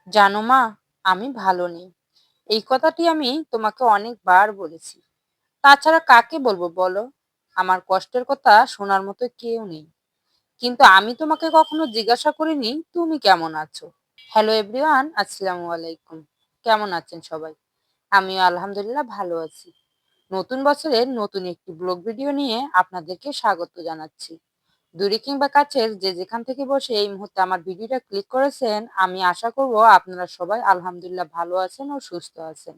জানো মা, আমি ভালো নেই। এই কথাটি আমি তোমাকে অনেকবার বলেছি। তাছাড়া কাকে বলবো বলো? আমার কষ্টের কথা শোনার মতো কেউ নেই। কিন্তু আমি তোমাকে কখনো জিজ্ঞাসা করিনি তুমি কেমন আছো। হ্যালো এভরিওয়ান, আসসালামু আলাইকুম। কেমন আছেন সবাই? আমিও আলহামদুলিল্লাহ ভালো আছি। নতুন বছরের নতুন একটি ব্লগ ভিডিও নিয়ে আপনাদেরকে স্বাগত জানাচ্ছি। দূরে কিংবা কাছের যে যেখান থেকে বসে এই মুহূর্তে আমার ভিডিওটা ক্লিক করেছেন, আমি আশা করব আপনারা সবাই আলহামদুলিল্লাহ ভালো আছেন ও সুস্থ আছেন।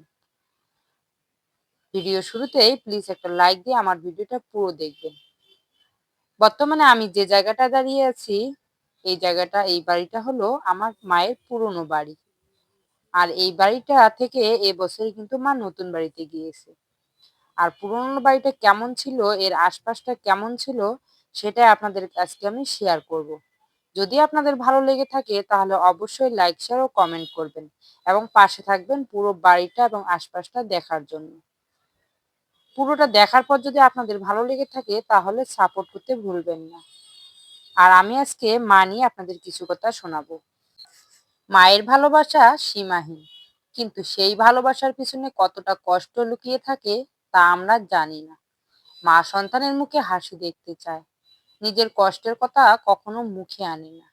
ভিডিও শুরুতেই প্লিজ একটা লাইক দিয়ে আমার ভিডিওটা পুরো দেখবেন। বর্তমানে আমি যে জায়গাটা দাঁড়িয়ে আছি, এই বাড়িটা হলো আমার মায়ের পুরনো বাড়ি। আর এই বাড়িটা থেকে এবছরে কিন্তু মা নতুন বাড়িতে গিয়েছে। আর পুরনো বাড়িটা কেমন ছিল, এর আশপাশটা কেমন ছিল, সেটাই আপনাদের আজকে আমি শেয়ার করব। যদি আপনাদের ভালো লেগে থাকে তাহলে অবশ্যই লাইক, শেয়ার ও কমেন্ট করবেন এবং পাশে থাকবেন পুরো বাড়িটা এবং আশপাশটা দেখার জন্য। পুরোটা দেখার পর যদি আপনাদের ভালো লেগে থাকে তাহলে সাপোর্ট করতে ভুলবেন না। আর আমি আজকে মা নিয়ে আপনাদের কিছু কথা শোনাবো। মায়ের ভালোবাসা সীমাহীন, কিন্তু সেই ভালোবাসার পিছনে কতটা কষ্ট লুকিয়ে থাকে তা আমরা জানি না। মা সন্তানের মুখে হাসি দেখতে চায়, নিজের কষ্টের কথা কখনো মুখে আনে না।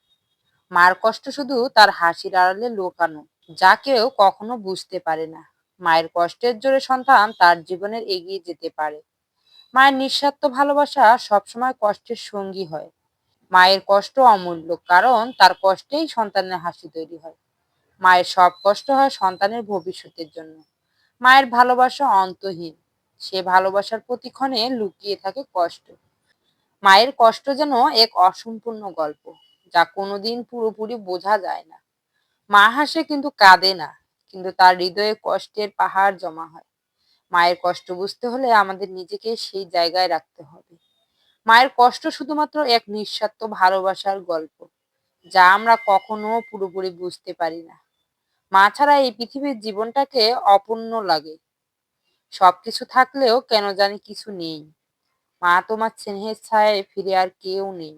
মার কষ্ট শুধু তার হাসির আড়ালে লুকানো, যা কেউ কখনো বুঝতে পারে না। মায়ের কষ্টের জোরে সন্তান তার জীবনের এগিয়ে যেতে পারে। মায়ের নিঃস্বার্থ ভালোবাসা সবসময় কষ্টের সঙ্গী হয়। মায়ের কষ্ট অমূল্য, কারণ তার কষ্টেই সন্তানের হাসি তৈরি হয়। মায়ের সব কষ্ট হয় সন্তানের ভবিষ্যতের জন্য। মায়ের ভালোবাসা অন্তহীন, সে ভালোবাসার প্রতিক্ষণে লুকিয়ে থাকে কষ্ট। মায়ের কষ্ট যেন এক অসম্পূর্ণ গল্প, যা কোনোদিন পুরোপুরি বোঝা যায় না। মা হাসে কিন্তু কাঁদে না, কিন্তু তার হৃদয়ে কষ্টের পাহাড় জমা হয়। মায়ের কষ্ট বুঝতে হলে আমাদের নিজেকে সেই জায়গায় রাখতে হবে। মায়ের কষ্ট শুধুমাত্র এক নিঃস্বার্থ ভালোবাসার গল্প, যা আমরা কখনো পুরোপুরি বুঝতে পারি না। মা ছাড়া এই পৃথিবীর জীবনটাকে অপূর্ণ লাগে। সবকিছু থাকলেও কেন জানি কিছু নেই। মা তোমার স্নেহের ছায়ায় ফিরে আর কেউ নেই।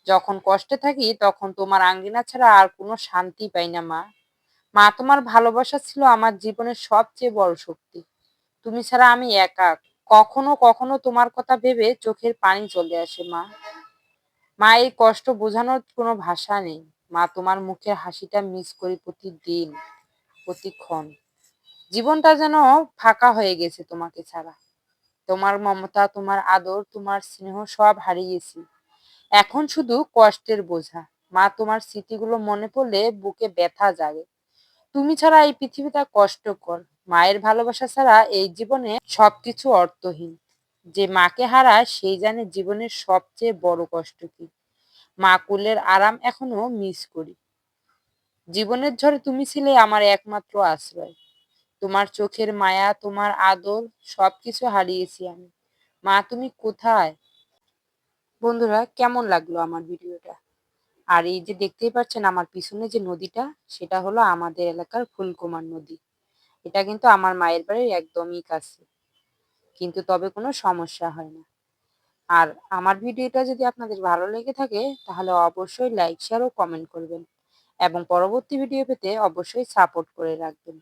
যখন কষ্টে থাকি তখন তোমার আঙ্গিনা ছাড়া আর কোনো শান্তি পাই না মা। মা তোমার ভালোবাসা ছিল আমার জীবনের সবচেয়ে বড় শক্তি। তুমি ছাড়া আমি একা। কখনো কখনো তোমার কথা ভেবে চোখের পানি চলে আসে মা। মা, এই কষ্ট বোঝানোর কোনো ভাষা নেই। মা, তোমার মুখের হাসিটা মিস করি প্রতিদিন, প্রতিক্ষণ। জীবনটা যেন ফাঁকা হয়ে গেছে তোমাকে ছাড়া। তোমার মমতা, তোমার আদর, তোমার স্নেহ সব হারিয়েছি। এখন শুধু কষ্টের বোঝা। মা, তোমার স্মৃতিগুলো মনে পড়লে বুকে ব্যথা জাগে। তুমি ছাড়া এই পৃথিবীটা কষ্টকর। মায়ের ভালোবাসা ছাড়া এই জীবনে সবকিছু অর্থহীন। যে মাকে হারায় সেই জানে জীবনের সবচেয়ে বড় কষ্ট কি। মা কুলের আরাম এখনো মিস করি। জীবনের ঝড়ে তুমি ছিলে আমার একমাত্র আশ্রয়। তোমার চোখের মায়া, তোমার আদর, সবকিছু হারিয়েছি আমি। মা, তুমি কোথায়? বন্ধুরা, কেমন লাগলো আমার ভিডিওটা? আর এই যে দেখতেই পাচ্ছেন আমার পিছনে যে নদীটা, সেটা হলো আমাদের এলাকার ফুলকুমার নদী। এটা কিন্তু আমার মায়ের বাড়ির একদমই কাছে, কিন্তু তবে কোনো সমস্যা হয় না। আর আমার ভিডিওটা যদি আপনাদের ভালো লেগে থাকে তাহলে অবশ্যই লাইক, শেয়ার ও কমেন্ট করবেন এবং পরবর্তী ভিডিও পেতে অবশ্যই সাপোর্ট করে রাখবেন।